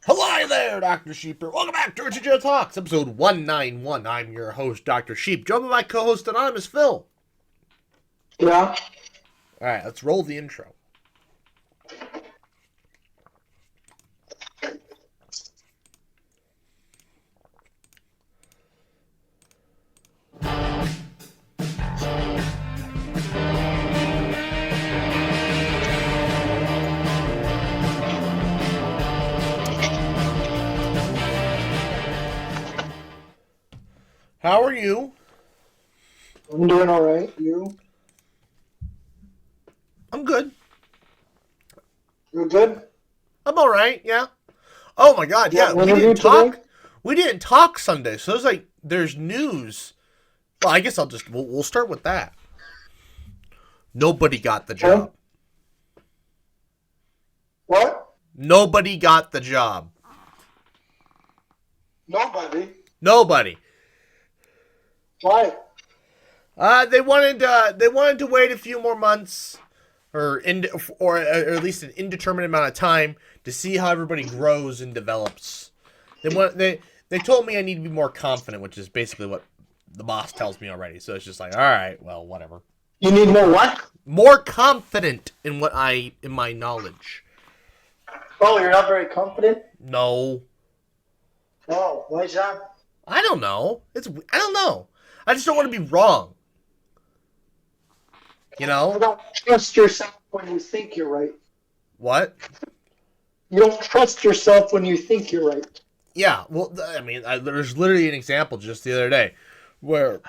Hello there, Dr. Sheep. Welcome back to TGIF Talks, episode 191. I'm your host, Dr. Sheep, joined by my co-host, Anonymous Phil. Yeah. Alright, let's roll the intro. How are you? I'm doing all right. You? I'm good. You're good? I'm alright, yeah. Oh my god, yeah, we didn't talk. Today? We didn't talk Sunday, so it's like, there's news. Well, I guess we'll start with that. Nobody got the job. What? Nobody got the job. Nobody. Nobody. Why? They wanted to wait a few more months, or at least an indeterminate amount of time to see how everybody grows and develops. They told me I need to be more confident, which is basically what the boss tells me already. So it's just like, all right, well, whatever. You need more what? More confident in my knowledge. Oh, you're not very confident? No, Oh, why is that? I don't know. I don't know. I just don't want to be wrong. You You know don't trust yourself when you think you're right. what? You don't trust yourself when you think you're right. Yeah, well, I mean, there's literally an example just the other day where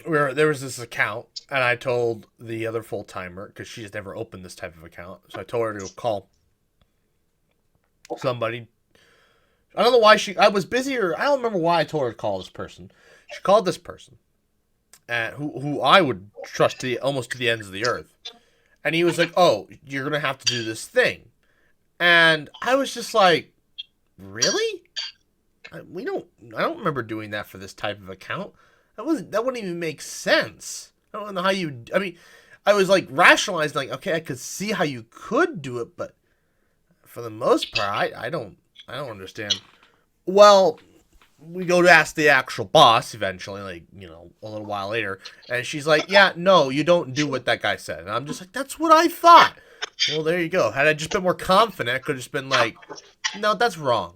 there was this account, and I told the other full-timer, because she's never opened this type of account, so I told her to call somebody. I don't know why I was busy, or I don't remember why I told her to call this person. She called this person, and who I would trust almost to the ends of the earth. And he was like, oh, you're going to have to do this thing. And I was just like, really? I don't remember doing that for this type of account. That wouldn't even make sense. I don't know how you, I mean, I was like rationalizing, like, okay, I could see how you could do it, but for the most part, I don't understand. Well, we go to ask the actual boss eventually, like, a little while later, and she's like, yeah, no, you don't do what that guy said. And I'm just like, that's what I thought. Well, there you go. Had I just been more confident, I could have just been like, no, that's wrong.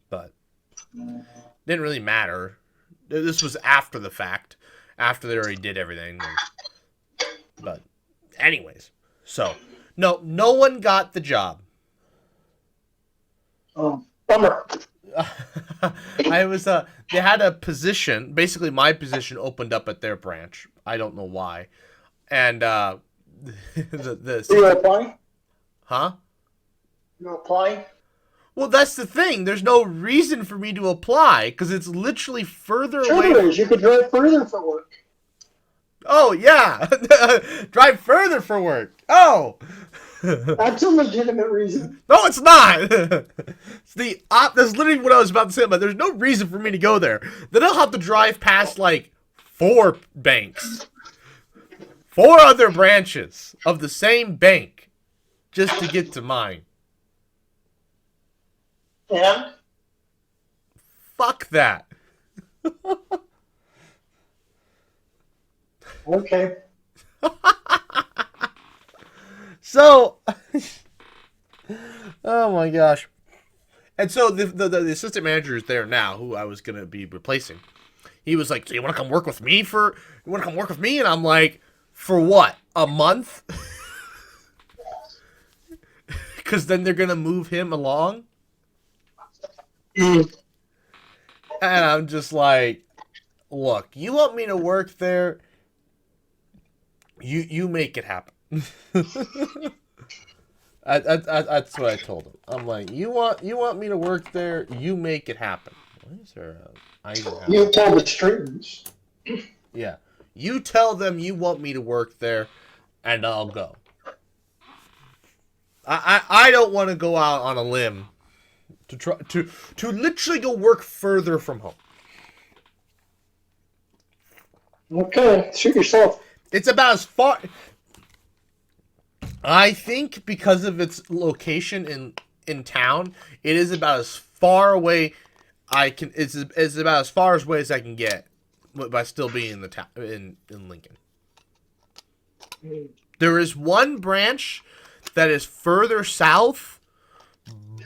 But didn't really matter. This was after the fact, after they already did everything. But anyways, so no one got the job. Bummer. They had a position, basically my position opened up at their branch. I don't know why. And You applying? huh? You applying? Well, that's the thing. There's no reason for me to apply because it's literally further Sure away. there is. You could drive further for work. Oh yeah, drive further for work. Oh, That's a legitimate reason. no, it's not. That's literally what I was about to say. But there's no reason for me to go there. Then I'll have to drive past like 4 banks, 4 other branches of the same bank, just to get to mine. And? Fuck that. Okay. So, oh my gosh. And so the assistant manager is there now, who I was gonna be replacing. He was like, "So you want to come work with me And I'm like, "For what? A month?" Because then they're gonna move him along. Mm. And I'm just like, "Look, you want me to work there? You make it happen." That's what I told him. I'm like, you want me to work there? You make it happen. Why is there a Eisenhower? You tell the strings. Yeah, you tell them you want me to work there, and I'll go. I don't want to go out on a limb to try to literally go work further from home. Okay, shoot yourself. It's about as far. I think because of its location in town, it is about as far away I can. It's about as far away as I can get by still being in the town in Lincoln. There is one branch that is further south,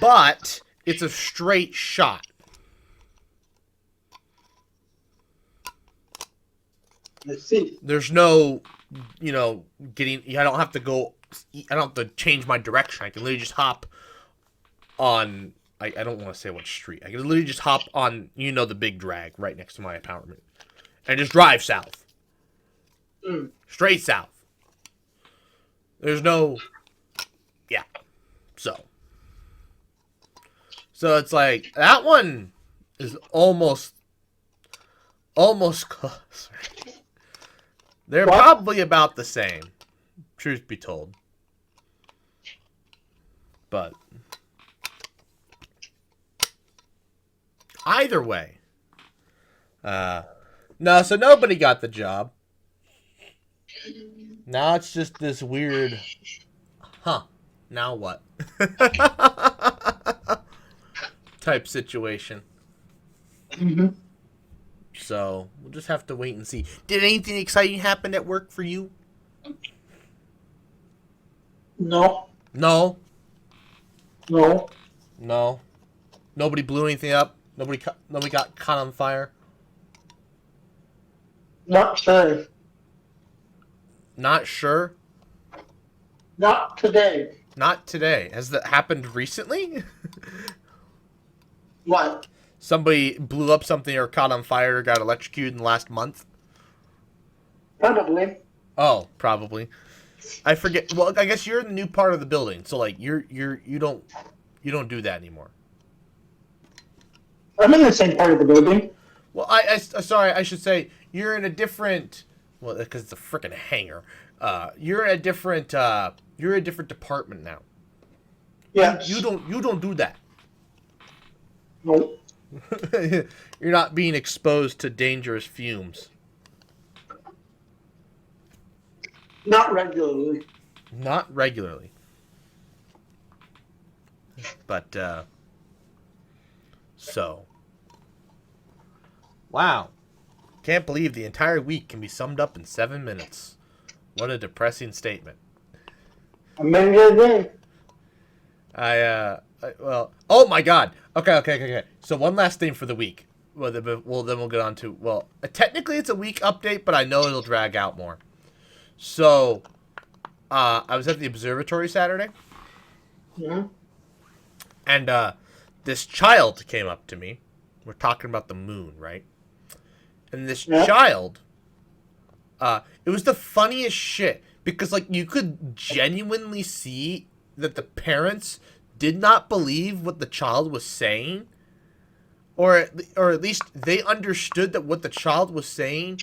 but it's a straight shot. Let's see. There's no, getting. I don't have to go. I don't have to change my direction. I can literally just hop on. I don't want to say what street. I can literally just hop on. The big drag right next to my apartment, and just drive south. Straight south. There's no. Yeah. So it's like that one is almost close. They're probably about the same, truth be told. But either way, no. So nobody got the job. Now it's just this weird, now what? type situation. Mm-hmm. So we'll just have to wait and see. Did anything exciting happen at work for you? No. No. No. No. Nobody blew anything up. Nobody got caught on fire. Not sure. Not sure. Not today. Not today. Has that happened recently? What? Somebody blew up something or caught on fire or got electrocuted in the last month? Probably. Oh, probably. I forget. Well, I guess you're in the new part of the building, so like you don't do that anymore. I'm in the same part of the building. Well, sorry, I should say you're in a different. Well, because it's a freaking hangar. You're in a different department now. Yes. You don't do that. Nope. You're not being exposed to dangerous fumes. Not regularly. Not regularly. But so. Wow. Can't believe the entire week can be summed up in 7 minutes. What a depressing statement. A minute a day. Well, oh my God. Okay. So one last thing for the week. Well, then we'll get on to, well, technically it's a week update, but I know it'll drag out more. So, I was at the observatory Saturday. Yeah. And, this child came up to me. We're talking about the moon, right? And this child, it was the funniest shit. Because, like, you could genuinely see that the parents did not believe what the child was saying. Or at least they understood that what the child was saying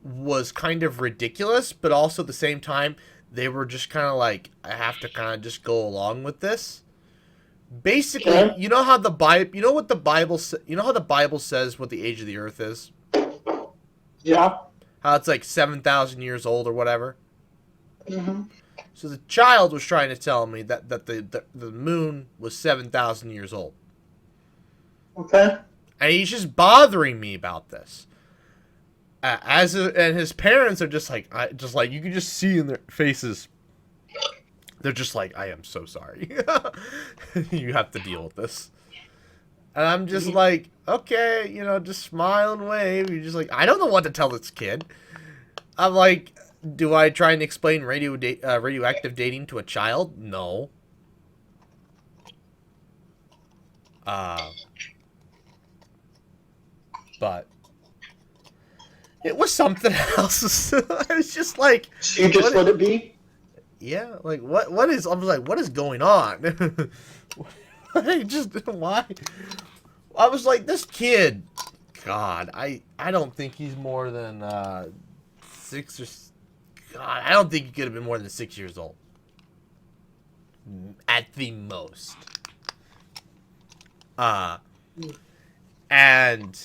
was kind of ridiculous. But also at the same time, they were just kind of like, I have to kind of just go along with this. Basically, you know how the Bible, you know what the Bible, you know how the Bible says what the age of the earth is? Yeah. How it's like 7,000 years old or whatever. Mm-hmm. So the child was trying to tell me that the moon was 7,000 years old. Okay. And he's just bothering me about this. And his parents are just like you can just see in their faces. They're just like, I am so sorry. You have to deal with this. And I'm just like, okay, just smile and wave. You're just like, I don't know what to tell this kid. I'm like, do I try and explain radioactive dating to a child? No. But it was something else. I was just like, So you just let it be? yeah, like what is? I was like, what is going on? Why? I was like, this kid. God, I don't think he's more than 6 or. God, I don't think he could have been more than 6 years old. At the most. And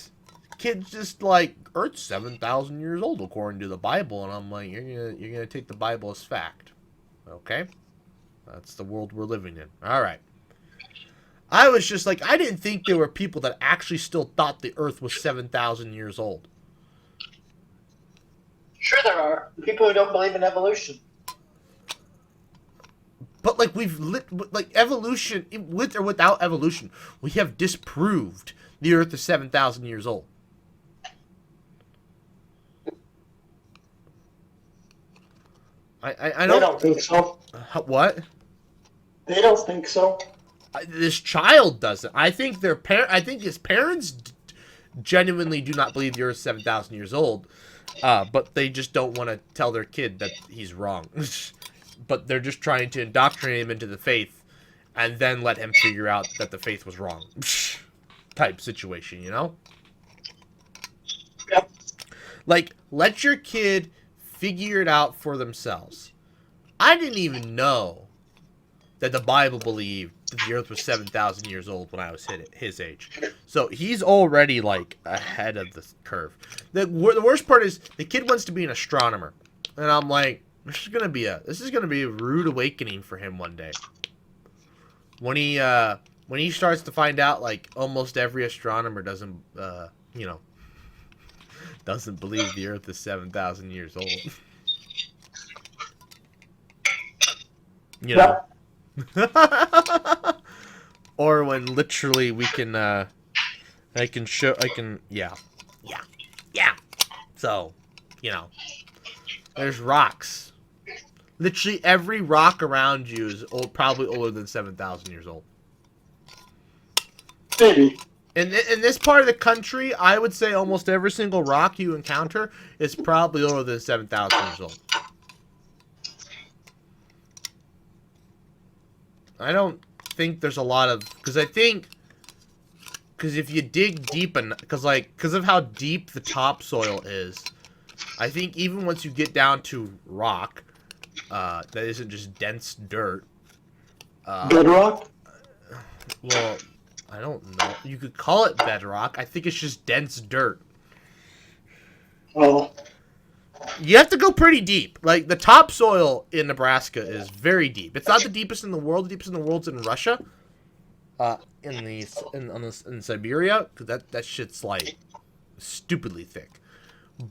kid's just like, Earth's 7,000 years old according to the Bible, and I'm like, you're gonna take the Bible as fact, okay? That's the world we're living in. All right. I was just like, I didn't think there were people that actually still thought the Earth was 7,000 years old. Sure, there are people who don't believe in evolution. But like evolution, with or without evolution, we have disproved the Earth is 7,000 years old. I don't think so. What? They don't think so. This child doesn't. I think I think his parents genuinely do not believe the Earth is 7,000 years old, but they just don't want to tell their kid that he's wrong. But they're just trying to indoctrinate him into the faith, and then let him figure out that the faith was wrong. Type situation, you know? Yep. Like, let your kid figure it out for themselves. I didn't even know that the Bible believed that the Earth was 7,000 years old when I was his age. So he's already, like, ahead of the curve. The worst part is the kid wants to be an astronomer. And I'm like, this is gonna be a rude awakening for him one day. When he starts to find out, like, almost every astronomer doesn't believe the Earth is 7,000 years old. You know. Or when literally we can yeah. So, you know, there's rocks. Literally every rock around you is probably older than 7,000 years old. Maybe. In this part of the country, I would say almost every single rock you encounter is probably older than 7,000 years old. I don't think there's a lot of... Because if you dig deep enough... Because of how deep the topsoil is, I think even once you get down to rock... that isn't just dense dirt. Bedrock? Well, I don't know. You could call it bedrock. I think it's just dense dirt. Oh. You have to go pretty deep. Like, the topsoil in Nebraska is very deep. It's not the deepest in the world. The deepest in the world's in Russia. In Siberia. Because that shit's, like, stupidly thick.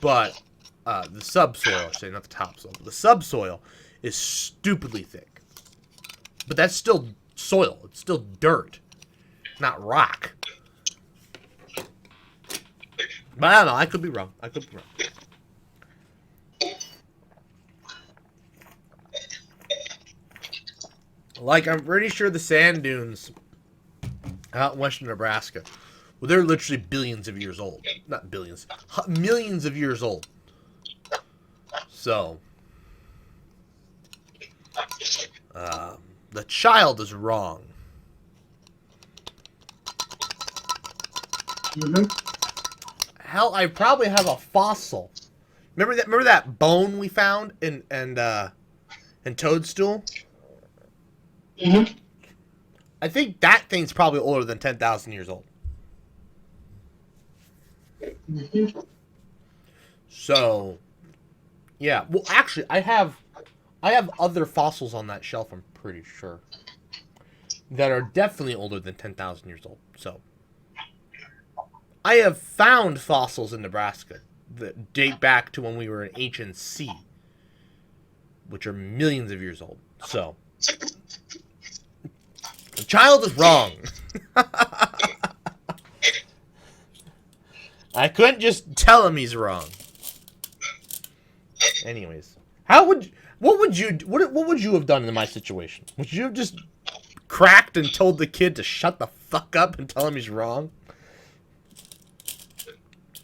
But... the subsoil, say not the topsoil, but the subsoil is stupidly thick. But that's still soil. It's still dirt, not rock. But I don't know. I could be wrong. Like, I'm pretty sure the sand dunes out in western Nebraska, well, they're literally billions of years old. Not billions. Millions of years old. So, the child is wrong. Mm-hmm. Hell, I probably have a fossil. Remember that bone we found in Toadstool? Mm-hmm. I think that thing's probably older than 10,000 years old. Mm-hmm. So, yeah. Well, actually, I have other fossils on that shelf, I'm pretty sure, that are definitely older than 10,000 years old. So, I have found fossils in Nebraska that date back to when we were in H&C, which are millions of years old. So, the child is wrong. I couldn't just tell him he's wrong. Anyways, what would you have done in my situation? Would you have just cracked and told the kid to shut the fuck up and tell him he's wrong?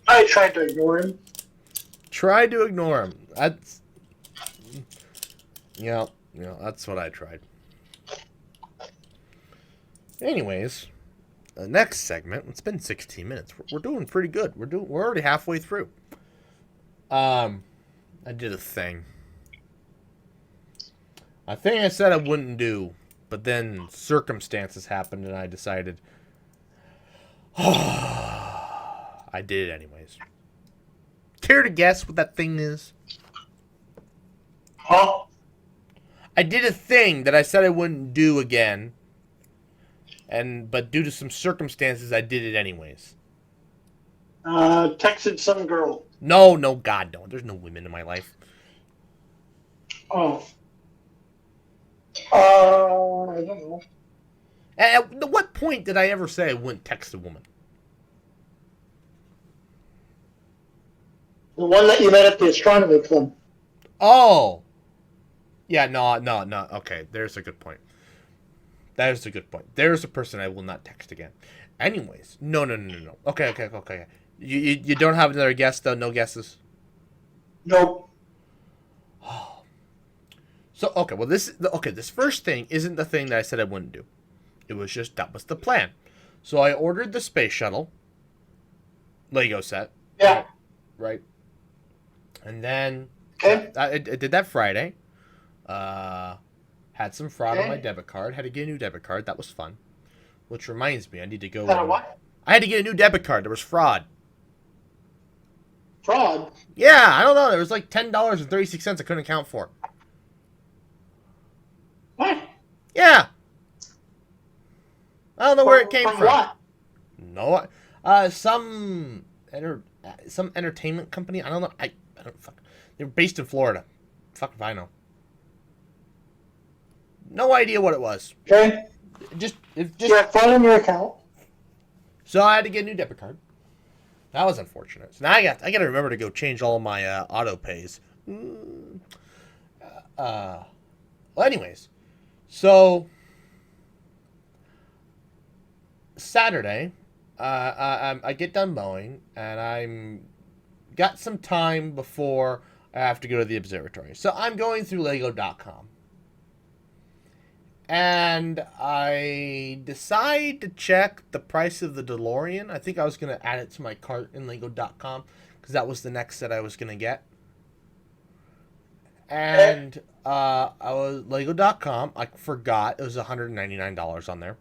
I tried to ignore him. Try to ignore him. That's, that's what I tried. Anyways, the next segment. It's been 16 minutes. We're doing pretty good. We're already halfway through. I did a thing. A thing I said I wouldn't do, but then circumstances happened and I decided, I did it anyways. Care to guess what that thing is? Huh? I did a thing that I said I wouldn't do again, but due to some circumstances, I did it anyways. Texted some girl. No, God, no. There's no women in my life. Oh. I don't know. At what point did I ever say I wouldn't text a woman? The one that you met at the astronomy club. Oh. Yeah, no. Okay, there's a good point. There's a person I will not text again. Anyways, no. Okay. You don't have another guess, though? No guesses? Nope. So, okay, well, this first thing isn't the thing that I said I wouldn't do. It was just, that was the plan. So I ordered the space shuttle Lego set. Yeah. Right. And then Okay. I did that Friday. Had some fraud on my debit card. Had to get a new debit card. That was fun. Which reminds me, I need to go. What? I had to get a new debit card. There was fraud. Fraud? Yeah, I don't know. There was like $10.36 I couldn't account for. What? Yeah. I don't know where it came from. What? No, some entertainment company. I don't know. I don't fuck. They were based in Florida. Fuck if I know. No idea what it was. Okay. Just. You have fun in your account. So I had to get a new debit card. That was unfortunate. So now I got to remember to go change all of my auto pays. Well, anyways, so Saturday, I get done mowing, and I'm got some time before I have to go to the observatory. So I'm going through Lego.com. And I decide to check the price of the DeLorean. I think I was going to add it to my cart in Lego.com because that was the next set I was going to get. And I was Lego.com. I forgot it was $199 on there.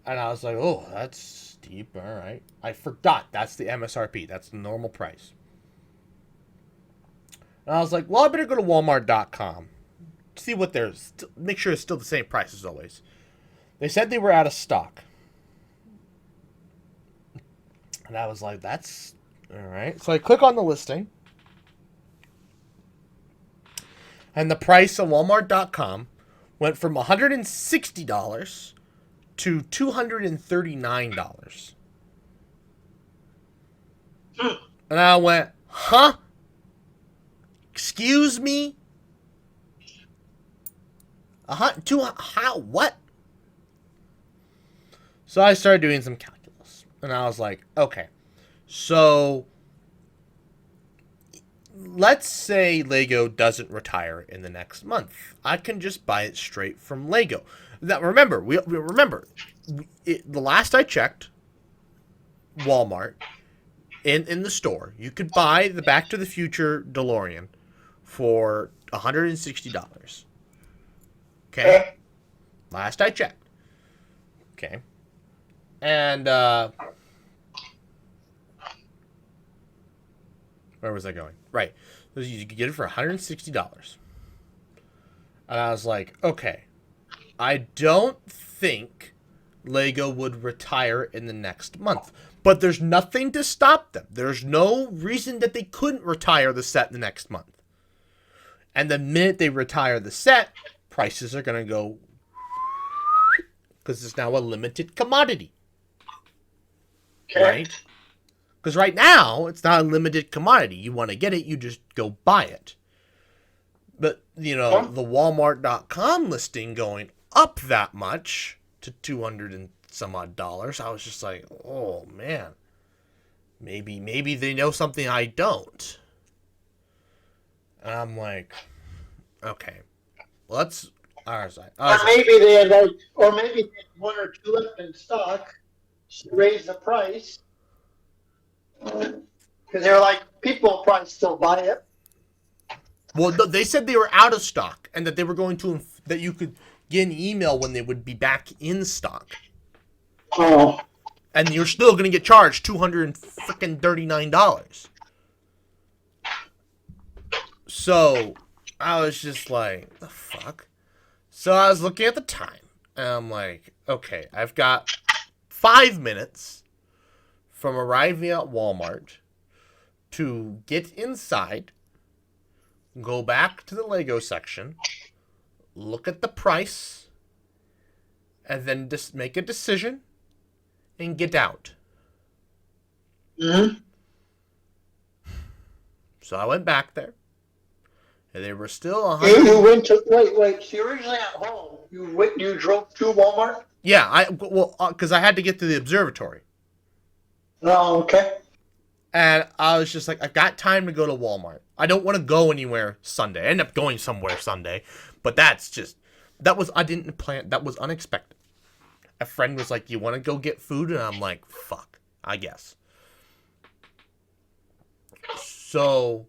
And I was like, oh, that's steep. All right. I forgot that's the MSRP. That's the normal price. And I was like, well, I better go to Walmart.com. See what there's. Make sure it's still the same price as always. They said they were out of stock. And I was like, that's all right. So I click on the listing. And the price on Walmart.com went from $160 to $239. And I went, huh? Excuse me? How? What? So I started doing some calculus. And I was like, okay. So let's say Lego doesn't retire in the next month. I can just buy it straight from Lego. Now, remember, the last I checked, Walmart, in the store, you could buy the Back to the Future DeLorean for $160. Okay? Last I checked. Okay. And, where was I going? Right. So you could get it for $160. And I was like, okay. I don't think Lego would retire in the next month. But there's nothing to stop them. There's no reason that they couldn't retire the set the next month. And the minute they retire the set, prices are going to go, because it's now a limited commodity. Okay. Right? Because right now, it's not a limited commodity. You want to get it, you just go buy it. But, the Walmart.com listing going up that much to $200 and some odd dollars, I was just like, oh, man. Maybe they know something I don't. And I'm like, okay. Let's... Or maybe they had one or two left in stock. Raise the price. Because they're like, people will probably still buy it. Well, they said they were out of stock, and that they were going to that you could get an email when they would be back in stock. Oh. And you're still going to get charged $239. So I was just like, the fuck? So I was looking at the time, and I'm like, okay, I've got 5 minutes from arriving at Walmart to get inside, go back to the Lego section, look at the price, and then just make a decision and get out. Mm-hmm. So I went back there, and they were still You went to wait. So you're originally at home. You drove to Walmart. Yeah, because I had to get to the observatory, Oh, okay. and I was just like, I've got time to go to Walmart. I don't want to go anywhere Sunday. I ended up going somewhere Sunday, but I didn't plan. That was unexpected. A friend was like, "You want to go get food?" And I'm like, "Fuck, I guess." So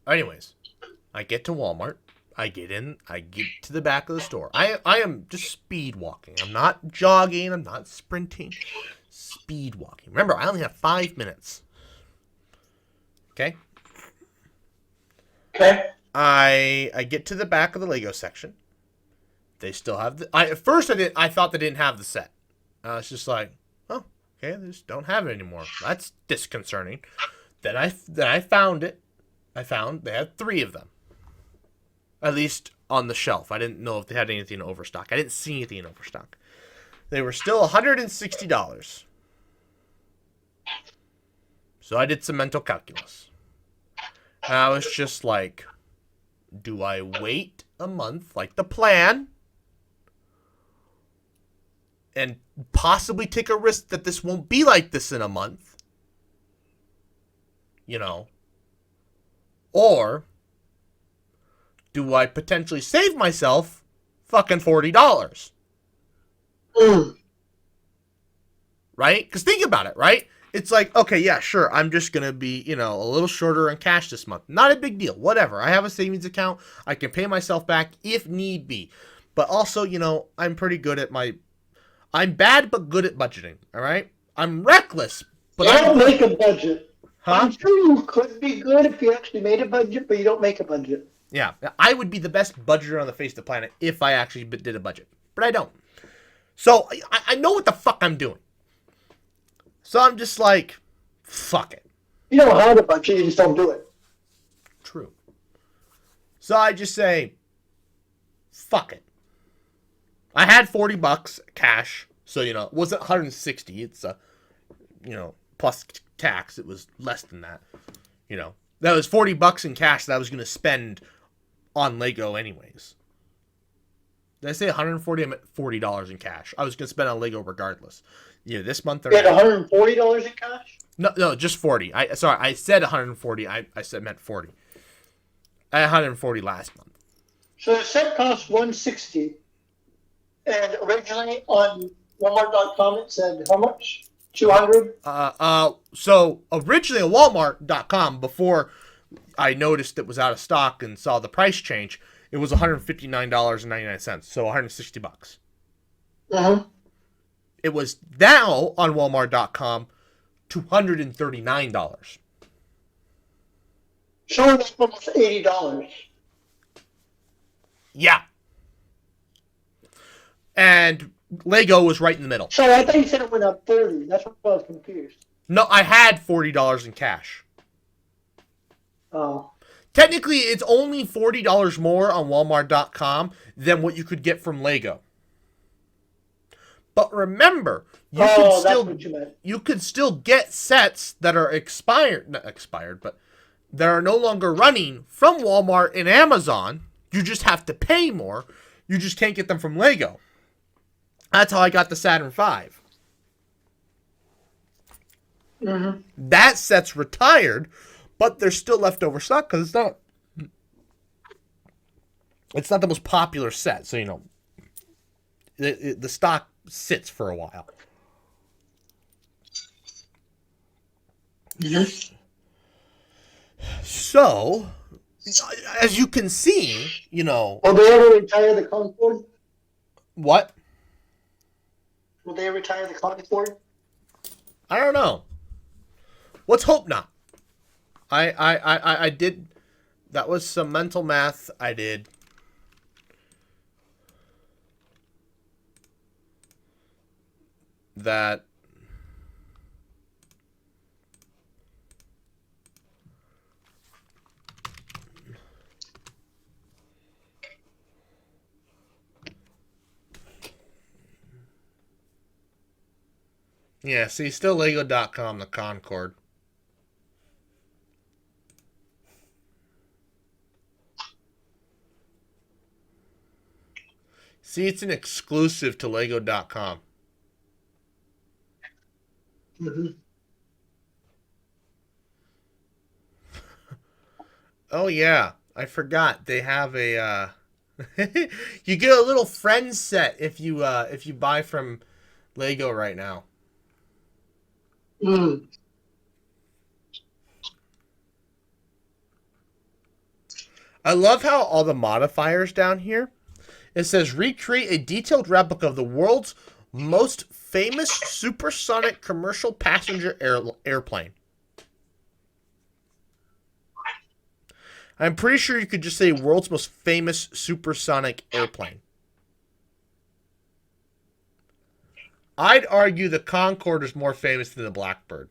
anyways, I get to Walmart. I get in. I get to the back of the store. I am just speed walking. I'm not jogging. I'm not sprinting. Speed walking. Remember, I only have 5 minutes. Okay. Okay. I get to the back of the Lego section. They still have at first I thought they didn't have the set. I was just like, oh, okay, they just don't have it anymore. That's disconcerting. Then I found it. I found they had 3 of them. At least on the shelf. I didn't know if they had anything in overstock. I didn't see anything in overstock. They were still $160. So I did some mental calculus. And I was just like, do I wait a month like the plan and possibly take a risk that this won't be like this in a month? Or do I potentially save myself fucking $40? Right? Because think about it, right? It's like, okay, yeah, sure, I'm just going to be, a little shorter on cash this month. Not a big deal. Whatever. I have a savings account. I can pay myself back if need be. But also, I'm pretty good at I'm bad but good at budgeting, all right? I'm reckless, but you I don't make a budget. Huh? I'm sure you could be good if you actually made a budget, but you don't make a budget. Yeah, I would be the best budgeter on the face of the planet if I actually did a budget. But I don't. So, I know what the fuck I'm doing. So I'm just like, fuck it. You know how to budget, you just don't do it. True. So I just say, fuck it. I had $40 cash. So, it wasn't 160. It's, plus tax. It was less than that. That was $40 in cash that I was going to spend on Lego anyways. Did I say 140? I meant $40 in cash. I was going to spend on Lego regardless. This month. You had $140 in cash? No, just 40. I said 140. I meant 40. I had 140 last month. So the set cost $160, and originally on Walmart.com it said how much? $200. So originally on Walmart.com, before I noticed it was out of stock and saw the price change, it was $159.99. So $160. It was now on Walmart.com $239. So that's almost $80. Yeah. And Lego was right in the middle. So I thought you said it went up 30. That's why I was confused. No, I had $40 in cash. Oh. Technically, it's only $40 more on Walmart.com than what you could get from Lego. But remember, you could still get sets that are not expired, but that are no longer running from Walmart and Amazon. You just have to pay more. You just can't get them from Lego. That's how I got the Saturn V. That set's retired, but there's still leftover stock because it's not the most popular set. So, the stock sits for a while. So, as you can see, Will they ever retire the Concorde? What? Will they retire the Concorde? I don't know. Let's hope not. I did. That was some mental math I did. That. Yeah, see, still Lego.com, the Concorde. See, it's an exclusive to Lego.com. Mm-hmm. Oh yeah, I forgot they have a. You get a little friend set if you buy from Lego right now. Mm. I love how all the modifiers down here. It says recreate a detailed replica of the world's most famous supersonic commercial passenger airplane. I'm pretty sure you could just say world's most famous supersonic airplane. I'd argue the Concorde is more famous than the Blackbird.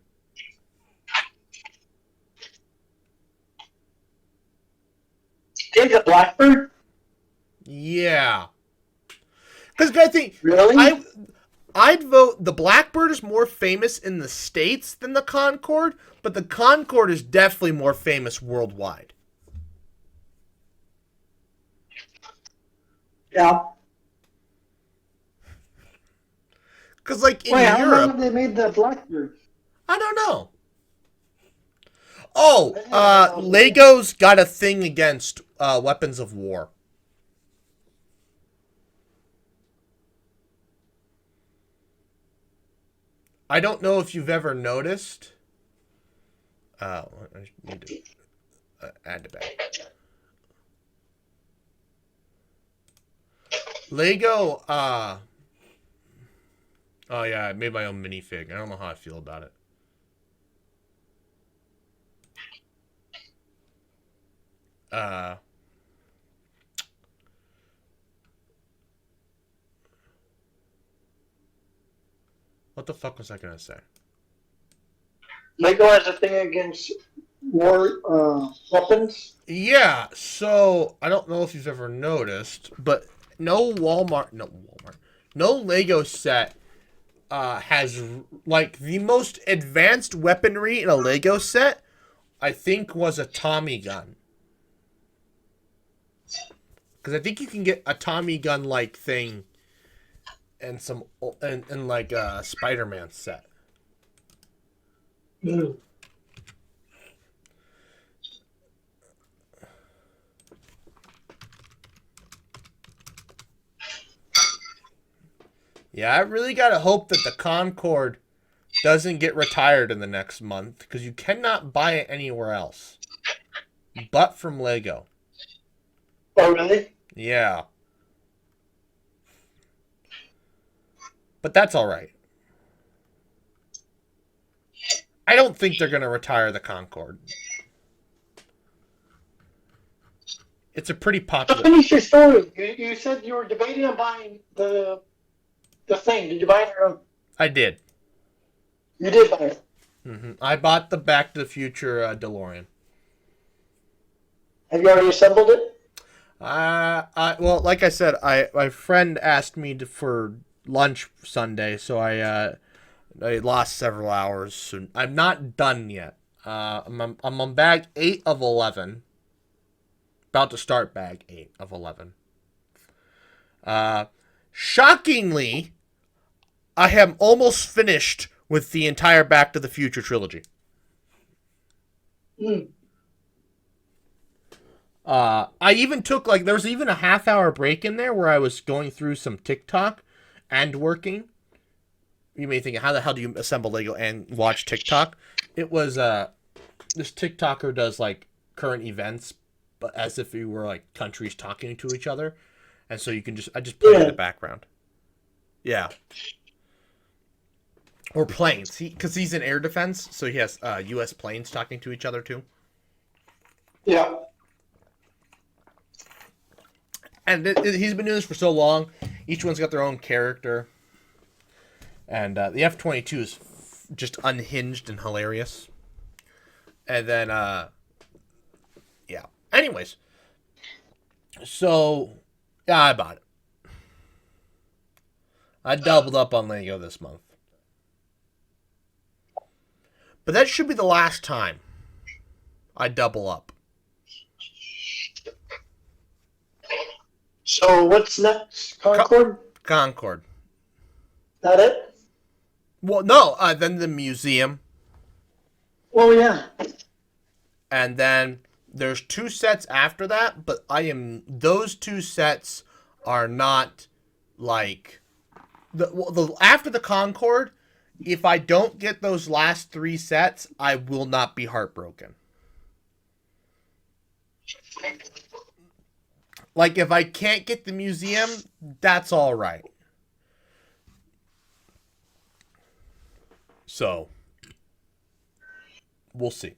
Think the Blackbird? Yeah. Because I think Really? I'd vote the Blackbird is more famous in the States than the Concorde, but the Concorde is definitely more famous worldwide. Yeah. Because, like, in Wait, how long Europe, have they made the Blackbird? I don't know. Oh, I didn't know. Lego's got a thing against weapons of war. I don't know if you've ever noticed. I need to add to bag. Lego, oh yeah, I made my own minifig. I don't know how I feel about it. What the fuck was I gonna say? Lego has a thing against war weapons. Yeah, so I don't know if you've ever noticed, but no Lego set has like the most advanced weaponry in a Lego set. I think was a Tommy gun, because I think you can get a Tommy gun like thing, and some and like a Spider-Man set. Mm. Yeah, I really gotta hope that the Concorde doesn't get retired in the next month, because you cannot buy it anywhere else but from Lego. Oh, really? Yeah. But that's alright. I don't think they're going to retire the Concorde. It's a pretty popular... Finish your story. You said you were debating on buying the thing. Did you buy it or... I did. You did buy it. I bought the Back to the Future DeLorean. Have you already assembled it? Well, like I said, my friend asked me for lunch Sunday, so I lost several hours. So I'm not done yet. I'm on bag 8 of 11. About to start bag 8 of 11. Shockingly, I am almost finished with the entire Back to the Future trilogy. I even took, like, there was even a half-hour break in there where I was going through some TikTok and working. You may think, how the hell do you assemble Lego and watch TikTok? It was, this TikToker does, like, current events, but as if we were, like, countries talking to each other. And so I just play in the background. Yeah. Or planes. Because he's in air defense, so he has U.S. planes talking to each other, too. Yeah. And he's been doing this for so long. Each one's got their own character. And the F-22 is just unhinged and hilarious. And then, yeah. Anyways. So, yeah, I bought it. I doubled up on Lego this month. But that should be the last time I double up. So what's next? Concord? Concord. That it? Well, no, then the museum. Well, yeah. And then there's 2 sets after that, but those 2 sets are not like after the Concorde. If I don't get those last 3 sets, I will not be heartbroken. Like, if I can't get the museum, that's all right. So, we'll see.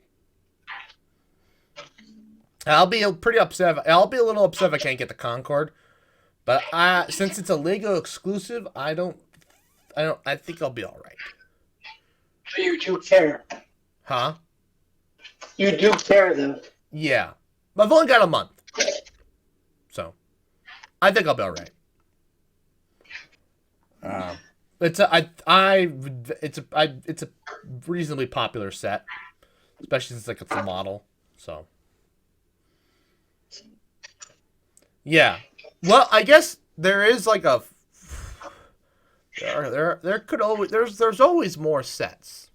I'll be pretty upset. I'll be a little upset if I can't get the Concorde. But since it's a Lego exclusive, I think I'll be all right. So you do care. Huh? You do care, though. Yeah. But I've only got a month. So, I think I'll be all right. It's a reasonably popular set, especially since like it's a model. So, yeah. Well, I guess there is like there's always more sets.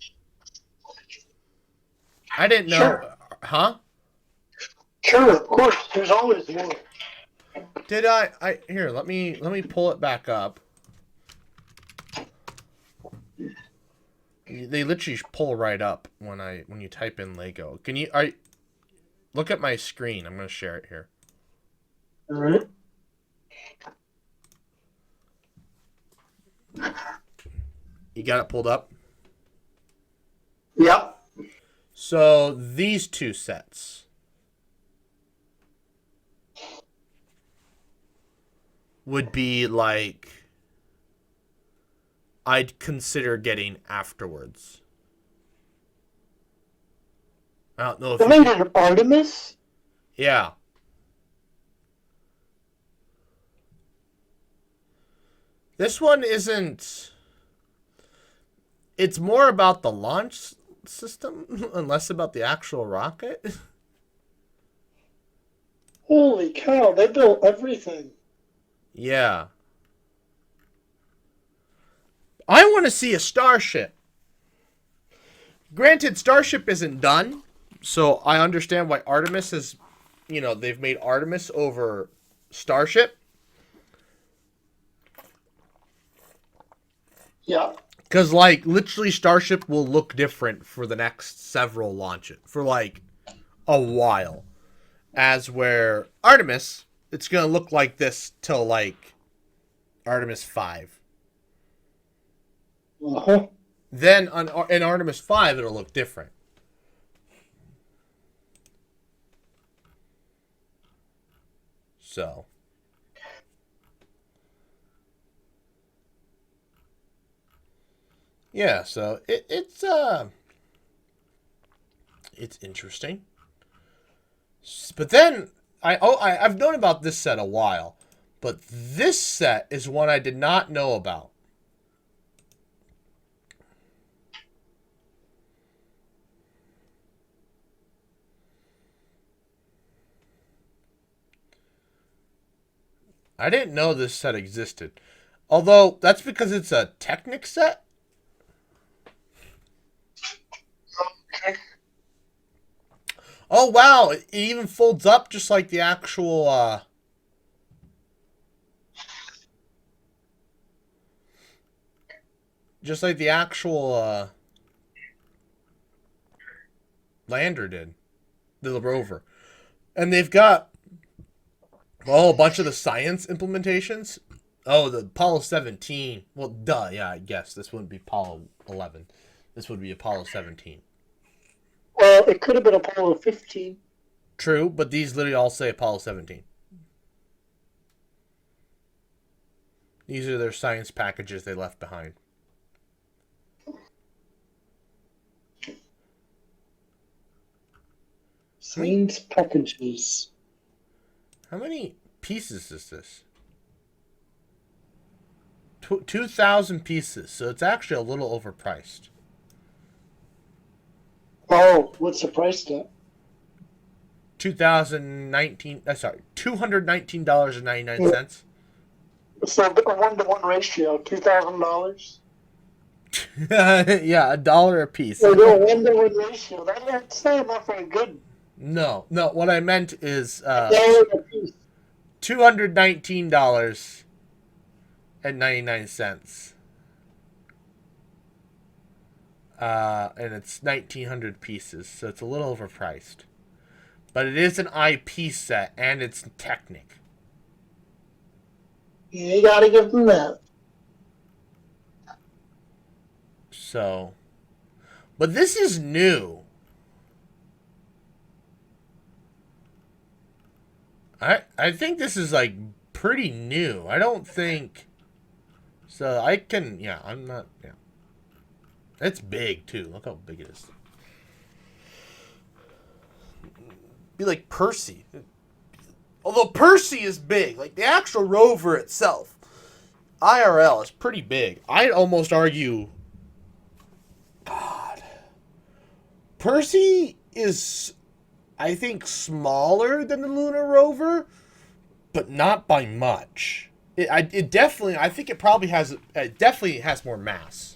I didn't know. Sure. Huh? Sure, of course. There's always more. Did I here, let me pull it back up. They literally pull right up when you type in Lego. Look at my screen. I'm going to share it here. All right. You got it pulled up? Yep. So these 2 sets would be like I'd consider getting afterwards. I don't know if They made an Artemis? Yeah. This one isn't. It's more about the launch system and less about the actual rocket. Holy cow, they built everything. Yeah. I want to see a Starship. Granted, Starship isn't done, so I understand why Artemis is, they've made Artemis over Starship. Yeah. Because, literally Starship will look different for the next several launches. For, a while. As where Artemis, it's going to look like this till, Artemis 5. Uh-huh. Then, in Artemis 5, it'll look different. So. Yeah, so it's interesting. But then I've known about this set a while, but this set is one I did not know about. I didn't know this set existed. Although that's because it's a Technic set. Okay. Oh wow, it even folds up just like the actual lander did. The rover. And they've got a bunch of the science implementations. Oh, the Apollo 17. Well, duh, yeah, I guess. This wouldn't be Apollo 11. This would be Apollo 17. Well, it could have been Apollo 15. True, but these literally all say Apollo 17. These are their science packages they left behind. Science packages. How many pieces is this? 2,000 pieces, so it's actually a little overpriced. Oh, what's the price at? $219.99. So a 1-to-1 ratio, $2,000. Yeah, $1 a piece. So do a 1-to-1 ratio. That's not enough for a good. No. What I meant is $1 a piece. $219.99. And it's 1,900 pieces, so it's a little overpriced. But it is an IP set, and it's Technic. Yeah, you gotta give them that. So, but this is new. I think this is like pretty new. I don't think so. I can, yeah. I'm not, yeah. It's big too. Look how big it is. Be like Percy. Although Percy is big, like the actual rover itself, IRL is pretty big. I'd almost argue, God, Percy is, I think, smaller than the lunar rover, but not by much. It definitely, I think it probably has, it definitely has more mass.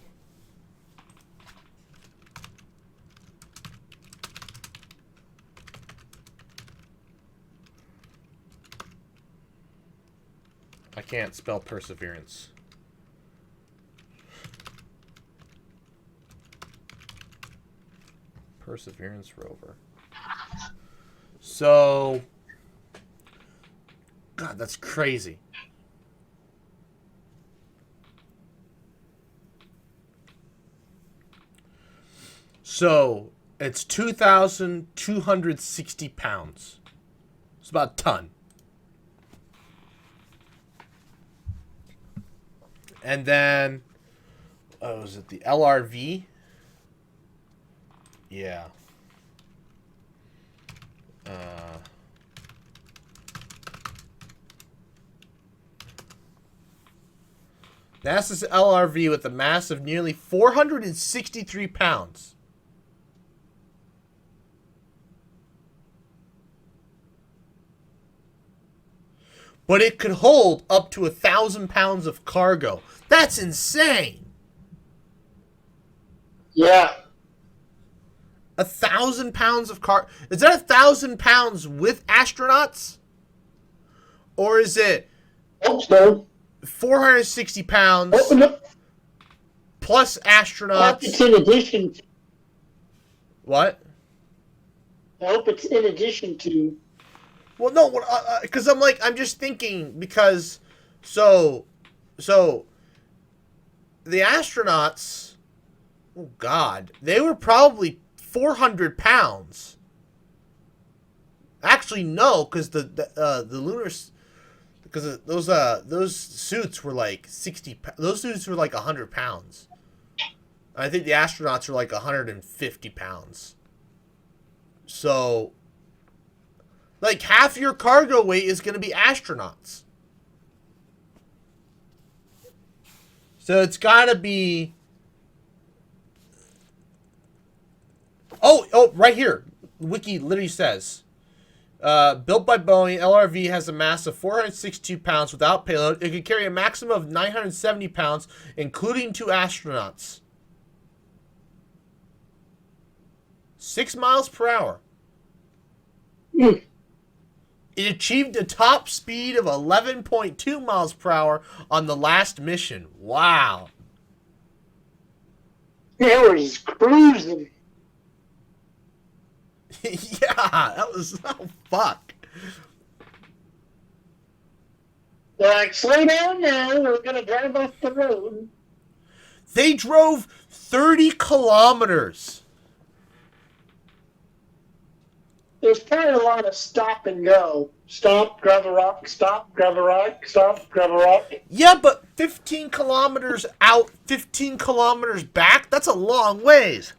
I can't spell perseverance. Perseverance rover. So, God, that's crazy. So, it's 2,260 pounds. It's about a ton. And then, was it the LRV? Yeah. NASA's LRV with a mass of nearly 463 pounds. But it could hold up to 1,000 pounds of cargo. That's insane. Yeah. 1,000 pounds of cargo. Is that 1,000 pounds with astronauts? Or is it Hope so. 460 pounds plus I hope it's astronauts? in addition to. What? I hope it's in addition to. Well, no, because I'm just thinking because, so the astronauts, oh God, they were probably 400 pounds. Actually, no, because the lunar, because those suits were like 60. Those suits were like 100 pounds. I think the astronauts were like 150 pounds. So, like, half your cargo weight is going to be astronauts. So it's got to be... Oh, right here. Wiki literally says, built by Boeing, LRV has a mass of 462 pounds without payload. It can carry a maximum of 970 pounds, including 2 astronauts. 6 miles per hour. Mm. It achieved a top speed of 11.2 miles per hour on the last mission. Wow. They were just cruising. Yeah, that was... Oh, fuck. They're like, slow down now. We're going to drive off the road. They drove 30 kilometers. there's probably a lot of stop and go. Stop, grab a rock, stop, grab a rock, stop, grab a rock. Yeah, but 15 kilometers out, 15 kilometers back, that's a long ways.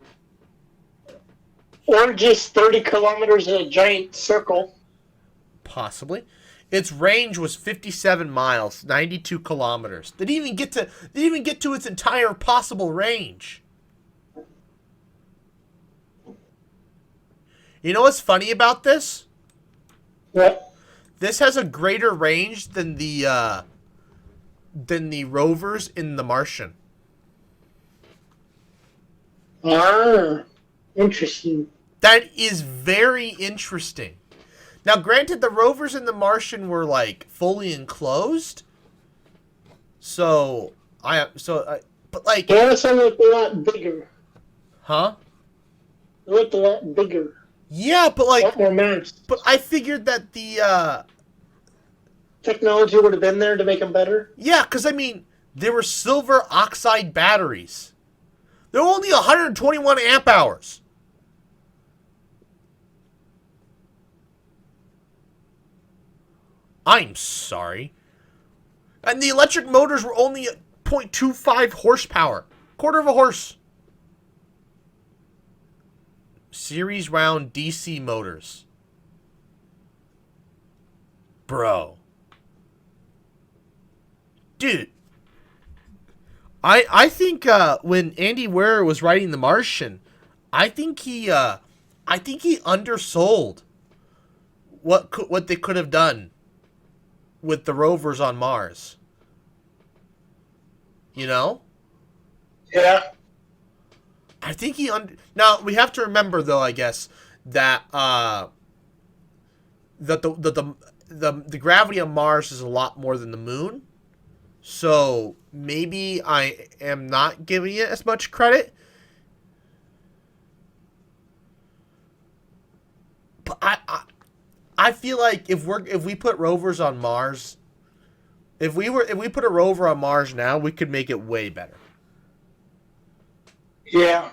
Or just 30 kilometers in a giant circle. Possibly. Its range was 57 miles, 92 kilometers. They didn't even get to its entire possible range. You know what's funny about this? What? This has a greater range than the rovers in The Martian. Ah, interesting. That is very interesting. Now, granted, the rovers in The Martian were like fully enclosed, but like, Yeah, some look a lot bigger. huh? They looked a lot bigger. Yeah, but A like, lot more mass. but I figured that Technology would have been there to make them better. yeah, because I mean, they were silver oxide batteries. They're only 121 amp hours. I'm sorry. And the electric motors were only 0.25 horsepower. Quarter of a horse. Series round DC motors. Bro. Dude. I think when Andy Weir was writing The Martian, I think he undersold what they could have done with the rovers on Mars. You know? Yeah. I think now we have to remember though, I guess, that that the gravity on Mars is a lot more than the moon. So maybe I am not giving it as much credit. But I feel like if we put rovers on Mars, if we put a rover on Mars now, we could make it way better. Yeah.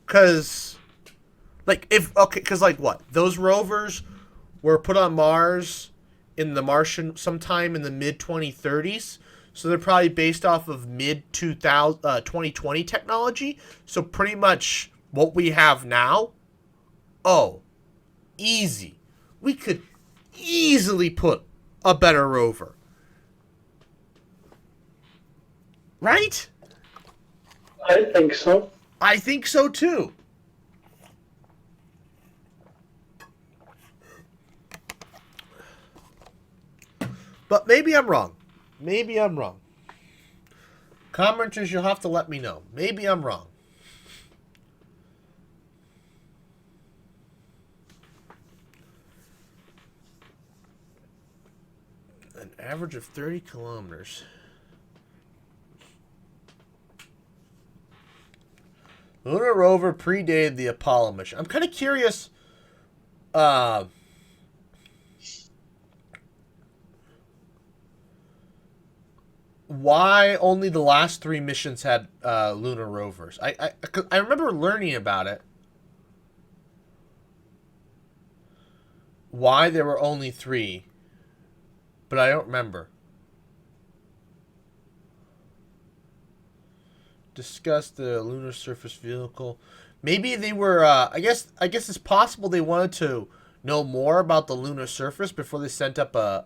Cause what? Those rovers were put on Mars in The Martian sometime in the mid 2030s. So they're probably based off of mid 2020 technology. So pretty much what we have now. Oh, easy. We could easily put a better rover. Right? I think so. I think so too. But maybe I'm wrong. Maybe I'm wrong. Commenters, you'll have to let me know. Maybe I'm wrong. An average of 30 kilometers. Lunar rover predated the Apollo mission. I'm kind of curious. Why only the last 3 missions had lunar rovers? I remember learning about it. Why there were only 3, but I don't remember. Discuss the lunar surface vehicle. Maybe they were. I guess it's possible they wanted to know more about the lunar surface before they sent up a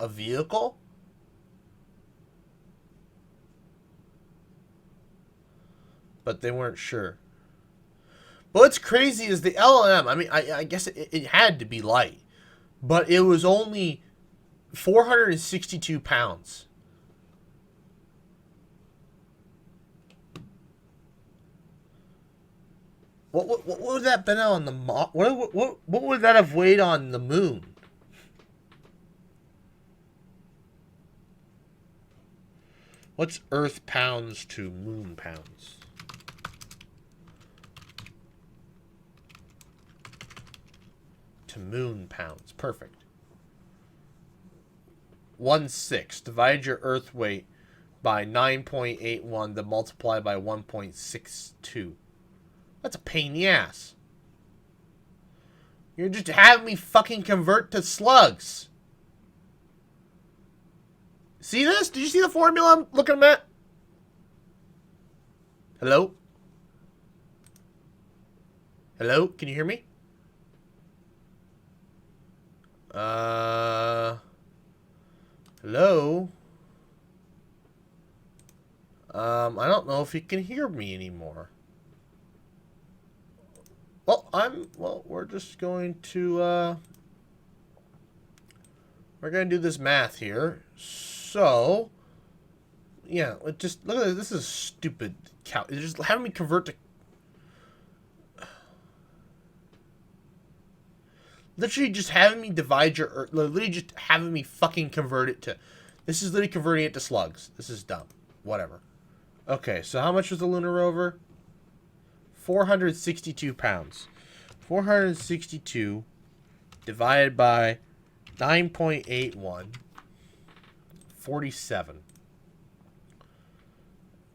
vehicle. But they weren't sure. But what's crazy is the LLM. I mean, I guess it had to be light, but it was only 462 pounds. What would that been on the what would that have weighed on the moon? What's Earth pounds to moon pounds? To moon pounds. Perfect. 1/6. Divide your Earth weight by 9.81, then multiply by 1.62. That's a pain in the ass. You're just having me fucking convert to slugs. See this? Did you see the formula I'm looking at? Hello? Hello? Can you hear me? Hello? I don't know if you can hear me anymore. Well, we're just going to, we're going to do this math here. So, yeah, just, look at this. This is stupid. It's just having me convert to... Literally just having me divide your Earth. Literally just having me fucking convert it to... This is literally converting it to slugs. This is dumb. Whatever. Okay, so how much was the lunar rover? 462 pounds. 462 divided by 9.81. 47.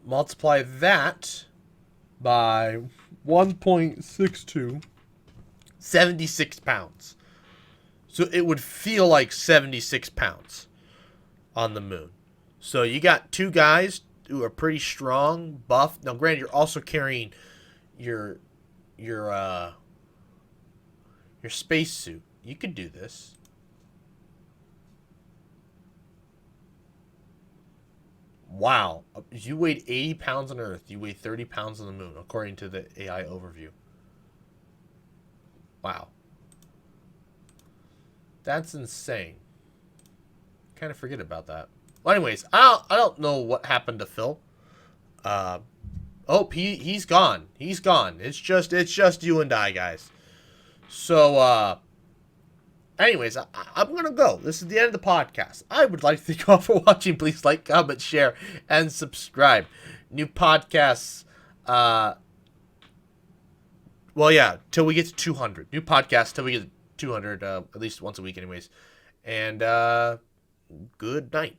Multiply that by 1.62. 76 pounds. So it would feel like 76 pounds on the moon. So you got two guys who are pretty strong, buff. Now, granted, you're also carrying your spacesuit. You could do this. Wow. If you weighed 80 pounds on Earth, you weigh 30 pounds on the moon, according to the AI overview. Wow. That's insane. Kind of forget about that. Well, anyways, I don't know what happened to Phil. Oh, he's gone. He's gone. It's just you and I, guys. So, anyways, I'm gonna go. This is the end of the podcast. I would like to thank you all for watching. Please like, comment, share, and subscribe. New podcasts, well, yeah, till we get to 200. New podcasts till we get to 200, at least once a week anyways. And, good night.